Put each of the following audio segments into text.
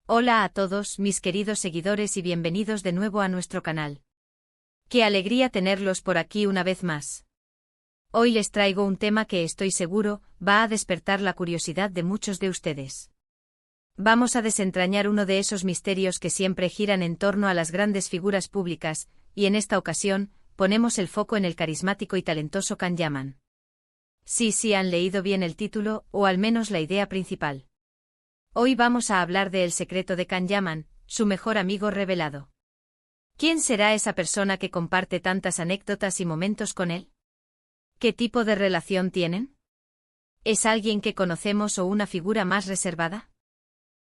Hola a todos mis queridos seguidores y bienvenidos de nuevo a nuestro canal. Qué alegría tenerlos por aquí una vez más. Hoy les traigo un tema que estoy seguro va a despertar la curiosidad de muchos de ustedes. Vamos a desentrañar uno de esos misterios que siempre giran en torno a las grandes figuras públicas, y en esta ocasión, ponemos el foco en el carismático y talentoso Can Yaman. Sí, han leído bien el título, o al menos la idea principal. Hoy vamos a hablar de El secreto de Can Yaman, su mejor amigo revelado. ¿Quién será esa persona que comparte tantas anécdotas y momentos con él? ¿Qué tipo de relación tienen? ¿Es alguien que conocemos o una figura más reservada?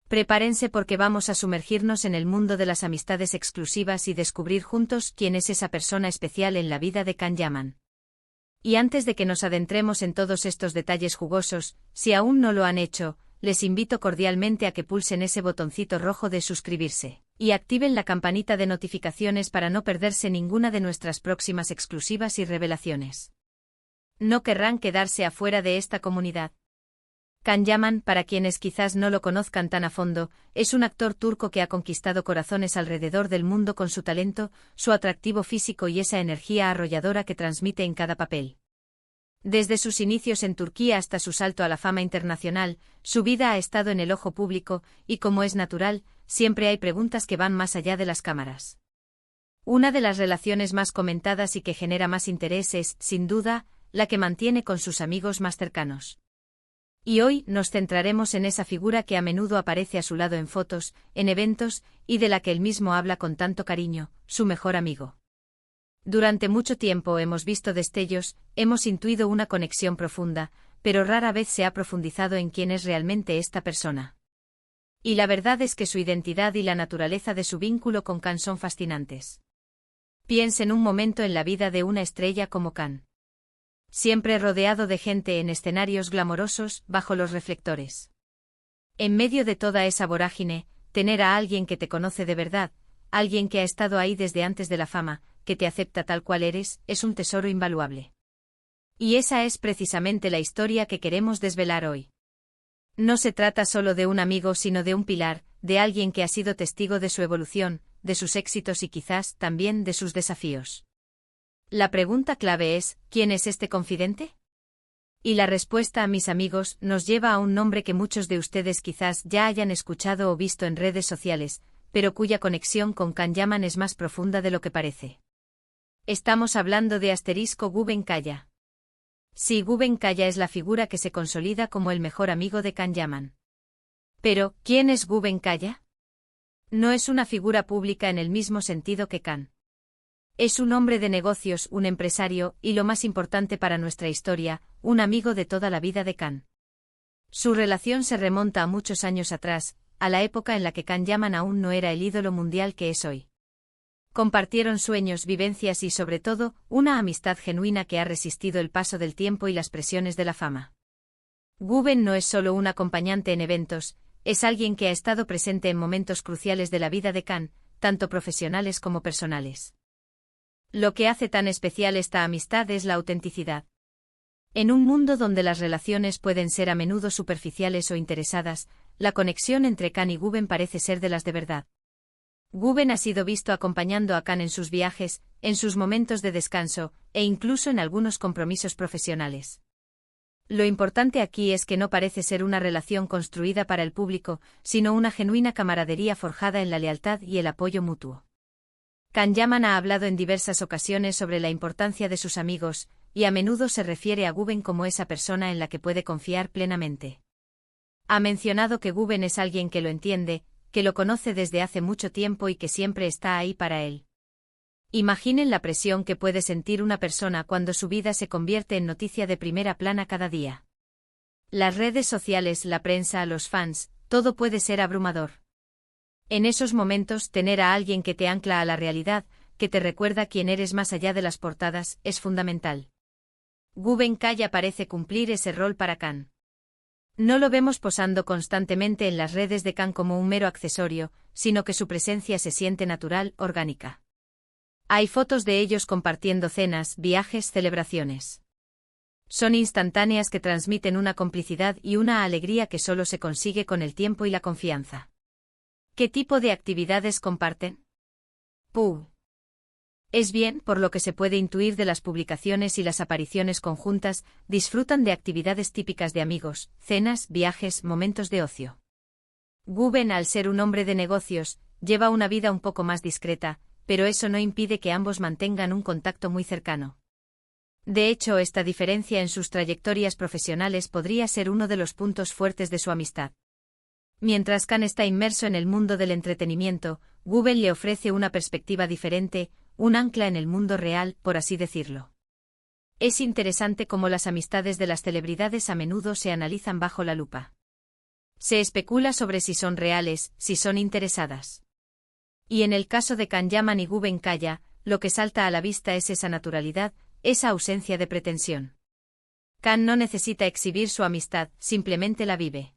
Prepárense porque vamos a sumergirnos en el mundo de las amistades exclusivas y descubrir juntos quién es esa persona especial en la vida de Can Yaman. Y antes de que nos adentremos en todos estos detalles jugosos, si aún no lo han hecho, les invito cordialmente a que pulsen ese botoncito rojo de suscribirse, y activen la campanita de notificaciones para no perderse ninguna de nuestras próximas exclusivas y revelaciones. No querrán quedarse afuera de esta comunidad. Can Yaman, para quienes quizás no lo conozcan tan a fondo, es un actor turco que ha conquistado corazones alrededor del mundo con su talento, su atractivo físico y esa energía arrolladora que transmite en cada papel. Desde sus inicios en Turquía hasta su salto a la fama internacional, su vida ha estado en el ojo público, y como es natural, siempre hay preguntas que van más allá de las cámaras. Una de las relaciones más comentadas y que genera más interés es, sin duda, la que mantiene con sus amigos más cercanos. Y hoy nos centraremos en esa figura que a menudo aparece a su lado en fotos, en eventos, y de la que él mismo habla con tanto cariño, su mejor amigo. Durante mucho tiempo hemos visto destellos, hemos intuido una conexión profunda, pero rara vez se ha profundizado en quién es realmente esta persona. Y la verdad es que su identidad y la naturaleza de su vínculo con Can son fascinantes. Piensen un momento en la vida de una estrella como Can. Siempre rodeado de gente en escenarios glamorosos, bajo los reflectores. En medio de toda esa vorágine, tener a alguien que te conoce de verdad, alguien que ha estado ahí desde antes de la fama, que te acepta tal cual eres, es un tesoro invaluable. Y esa es precisamente la historia que queremos desvelar hoy. No se trata solo de un amigo sino de un pilar, de alguien que ha sido testigo de su evolución, de sus éxitos y quizás también de sus desafíos. La pregunta clave es, ¿quién es este confidente? Y la respuesta, mis amigos, nos lleva a un nombre que muchos de ustedes quizás ya hayan escuchado o visto en redes sociales, pero cuya conexión con Can Yaman es más profunda de lo que parece. Estamos hablando de Guben Kaya. Sí, Guben Kaya es la figura que se consolida como el mejor amigo de Can Yaman. Pero, ¿quién es Guben Kaya? No es una figura pública en el mismo sentido que Can. Es un hombre de negocios, un empresario, y lo más importante para nuestra historia, un amigo de toda la vida de Can. Su relación se remonta a muchos años atrás, a la época en la que Can Yaman aún no era el ídolo mundial que es hoy. Compartieron sueños, vivencias y sobre todo, una amistad genuina que ha resistido el paso del tiempo y las presiones de la fama. Guben no es solo un acompañante en eventos, es alguien que ha estado presente en momentos cruciales de la vida de Can, tanto profesionales como personales. Lo que hace tan especial esta amistad es la autenticidad. En un mundo donde las relaciones pueden ser a menudo superficiales o interesadas, la conexión entre Can y Guben parece ser de las de verdad. Guben ha sido visto acompañando a Can en sus viajes, en sus momentos de descanso, e incluso en algunos compromisos profesionales. Lo importante aquí es que no parece ser una relación construida para el público, sino una genuina camaradería forjada en la lealtad y el apoyo mutuo. Can Yaman ha hablado en diversas ocasiones sobre la importancia de sus amigos, y a menudo se refiere a Guben como esa persona en la que puede confiar plenamente. Ha mencionado que Guben es alguien que lo entiende, que lo conoce desde hace mucho tiempo y que siempre está ahí para él. Imaginen la presión que puede sentir una persona cuando su vida se convierte en noticia de primera plana cada día. Las redes sociales, la prensa, los fans, todo puede ser abrumador. En esos momentos, tener a alguien que te ancla a la realidad, que te recuerda quién eres más allá de las portadas, es fundamental. Guben Kaya parece cumplir ese rol para Can. No lo vemos posando constantemente en las redes de Can como un mero accesorio, sino que su presencia se siente natural, orgánica. Hay fotos de ellos compartiendo cenas, viajes, celebraciones. Son instantáneas que transmiten una complicidad y una alegría que solo se consigue con el tiempo y la confianza. ¿Qué tipo de actividades comparten? Puh. Es bien, por lo que se puede intuir de las publicaciones y las apariciones conjuntas, disfrutan de actividades típicas de amigos, cenas, viajes, momentos de ocio. Guben, al ser un hombre de negocios, lleva una vida un poco más discreta, pero eso no impide que ambos mantengan un contacto muy cercano. De hecho, esta diferencia en sus trayectorias profesionales podría ser uno de los puntos fuertes de su amistad. Mientras Kan está inmerso en el mundo del entretenimiento, Guben le ofrece una perspectiva diferente, un ancla en el mundo real, por así decirlo. Es interesante cómo las amistades de las celebridades a menudo se analizan bajo la lupa. Se especula sobre si son reales, si son interesadas. Y en el caso de Kan Yaman y Guben Kaya, lo que salta a la vista es esa naturalidad, esa ausencia de pretensión. Kan no necesita exhibir su amistad, simplemente la vive.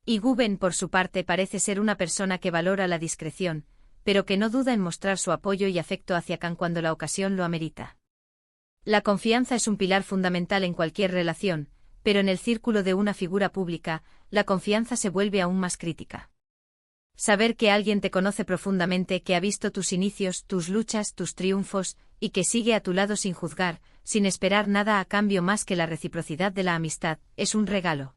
Y Guben, por su parte, parece ser una persona que valora la discreción, pero que no duda en mostrar su apoyo y afecto hacia Kan cuando la ocasión lo amerita. La confianza es un pilar fundamental en cualquier relación, pero en el círculo de una figura pública, la confianza se vuelve aún más crítica. Saber que alguien te conoce profundamente, que ha visto tus inicios, tus luchas, tus triunfos, y que sigue a tu lado sin juzgar, sin esperar nada a cambio más que la reciprocidad de la amistad, es un regalo.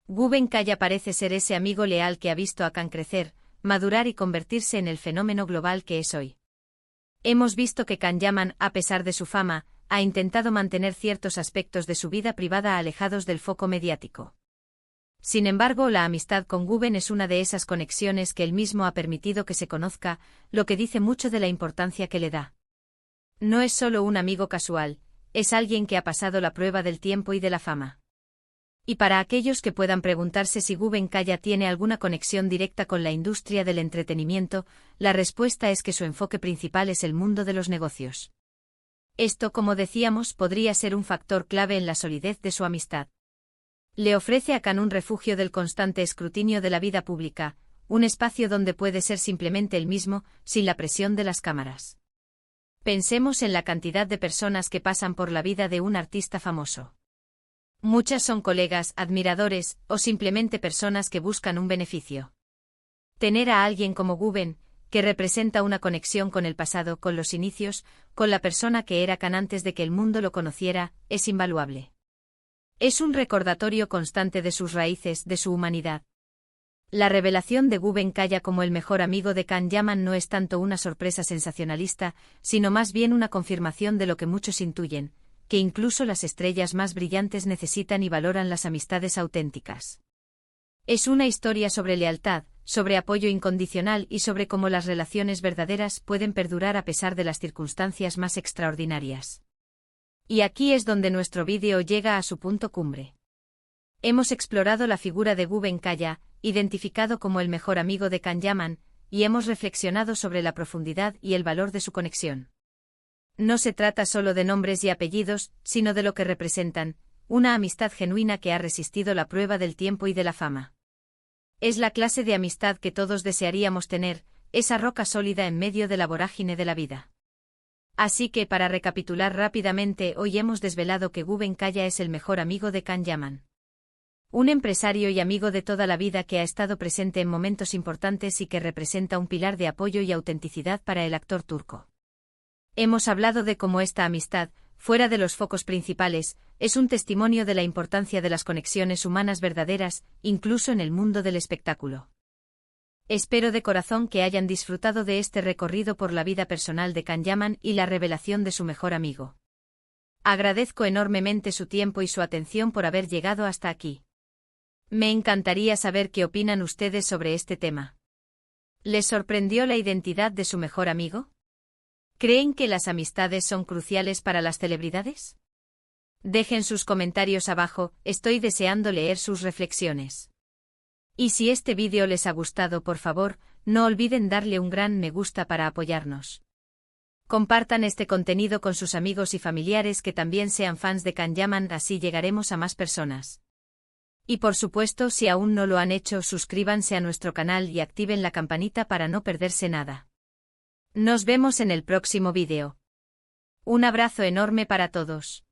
Guben Kaya parece ser ese amigo leal que ha visto a Kan crecer, madurar y convertirse en el fenómeno global que es hoy. Hemos visto que Kan Yaman, a pesar de su fama, ha intentado mantener ciertos aspectos de su vida privada alejados del foco mediático. Sin embargo, la amistad con Guben es una de esas conexiones que él mismo ha permitido que se conozca, lo que dice mucho de la importancia que le da. No es solo un amigo casual, es alguien que ha pasado la prueba del tiempo y de la fama. Y para aquellos que puedan preguntarse si Guben Kaya tiene alguna conexión directa con la industria del entretenimiento, la respuesta es que su enfoque principal es el mundo de los negocios. Esto, como decíamos, podría ser un factor clave en la solidez de su amistad. Le ofrece a Kan un refugio del constante escrutinio de la vida pública, un espacio donde puede ser simplemente él mismo, sin la presión de las cámaras. Pensemos en la cantidad de personas que pasan por la vida de un artista famoso. Muchas son colegas, admiradores, o simplemente personas que buscan un beneficio. Tener a alguien como Guben, que representa una conexión con el pasado, con los inicios, con la persona que era Kan antes de que el mundo lo conociera, es invaluable. Es un recordatorio constante de sus raíces, de su humanidad. La revelación de Guben Kaya como el mejor amigo de Kan Yaman no es tanto una sorpresa sensacionalista, sino más bien una confirmación de lo que muchos intuyen, que incluso las estrellas más brillantes necesitan y valoran las amistades auténticas. Es una historia sobre lealtad, sobre apoyo incondicional y sobre cómo las relaciones verdaderas pueden perdurar a pesar de las circunstancias más extraordinarias. Y aquí es donde nuestro vídeo llega a su punto cumbre. Hemos explorado la figura de Guben Kaya, identificado como el mejor amigo de Kan Yaman, y hemos reflexionado sobre la profundidad y el valor de su conexión. No se trata solo de nombres y apellidos, sino de lo que representan, una amistad genuina que ha resistido la prueba del tiempo y de la fama. Es la clase de amistad que todos desearíamos tener, esa roca sólida en medio de la vorágine de la vida. Así que, para recapitular rápidamente, hoy hemos desvelado que Guben Kaya es el mejor amigo de Kan Yaman. Un empresario y amigo de toda la vida que ha estado presente en momentos importantes y que representa un pilar de apoyo y autenticidad para el actor turco. Hemos hablado de cómo esta amistad, fuera de los focos principales, es un testimonio de la importancia de las conexiones humanas verdaderas, incluso en el mundo del espectáculo. Espero de corazón que hayan disfrutado de este recorrido por la vida personal de Kan Yaman y la revelación de su mejor amigo. Agradezco enormemente su tiempo y su atención por haber llegado hasta aquí. Me encantaría saber qué opinan ustedes sobre este tema. ¿Les sorprendió la identidad de su mejor amigo? ¿Creen que las amistades son cruciales para las celebridades? Dejen sus comentarios abajo, estoy deseando leer sus reflexiones. Y si este vídeo les ha gustado, por favor, no olviden darle un gran me gusta para apoyarnos. Compartan este contenido con sus amigos y familiares que también sean fans de Kan Yaman, así llegaremos a más personas. Y por supuesto, si aún no lo han hecho, suscríbanse a nuestro canal y activen la campanita para no perderse nada. Nos vemos en el próximo vídeo. Un abrazo enorme para todos.